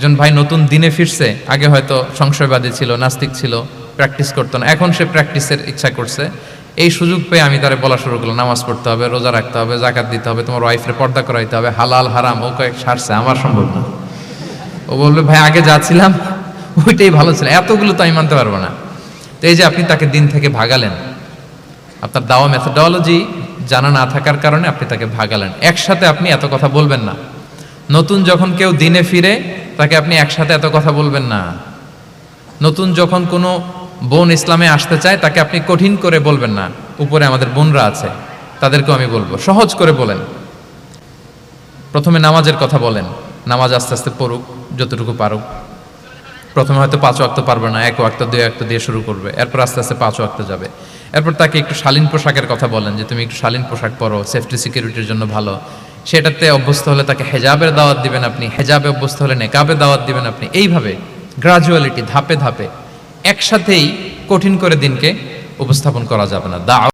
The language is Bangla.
একজন ভাই নতুন দিনে ফিরছে, আগে হয়তো সংশয়বাদী ছিল, নাস্তিক ছিল, প্র্যাকটিস করতো না, এখন সে প্র্যাকটিসের ইচ্ছা করছে। এই সুযোগ পেয়ে আমি তারে বলা শুরু করলাম, নামাজ পড়তে হবে, রোজা রাখতে হবে, জাকাত দিতে হবে, তোমার ওয়াইফের পর্দা করাইতে হবে, হালাল হারাম ও কয়েক সারছে, আমার সম্ভব না। ও বলবে ভাই আগে যা ছিলাম ওইটাই ভালো ছিল, এতগুলো তো আমি মানতে পারবো না। তো এই যে আপনি তাকে দিন থেকে ভাগালেন, আপনার দাওয়া মেথোডোলজি জানা না থাকার কারণে আপনি তাকে ভাগালেন। একসাথে আপনি এত কথা বলবেন না। নতুন যখন কেউ দিনে ফিরে তাকে আপনি একসাথে এত কথা বলবেন না। নতুন যখন কোনো বোন ইসলামে আসতে চায় তাকে আপনি কঠিন করে বলবেন না। উপরে আমাদের বোনরা আছে, তাদেরকেও আমি বলবো সহজ করে বলেন। প্রথমে নামাজের কথা বলেন, নামাজ আস্তে আস্তে পড়ুক যতটুকু পারুক। প্রথমে হয়তো 5 ওয়াক্ত পারবে না, 1 ওয়াক্ত 2 ওয়াক্ত দিয়ে শুরু করবে, এরপর আস্তে আস্তে 5 ওয়াক্ত যাবে। এরপর তাকে একটু শালীন পোশাকের কথা বলেন যে তুমি একটু শালীন পোশাক পরো, সেফটি সিকিউরিটির জন্য ভালো। সেটাতে অভ্যস্ত হলে তাকে হেজাবের দাওয়াত দিবেন আপনি, হেজাবে অভ্যস্ত হলে নেকাবে দাওয়াত দিবেন আপনি। এইভাবে গ্রাজুয়ালিটি, ধাপে ধাপে, একসাথেই কঠিন করে দিনকে উপস্থাপন করা যাবে না।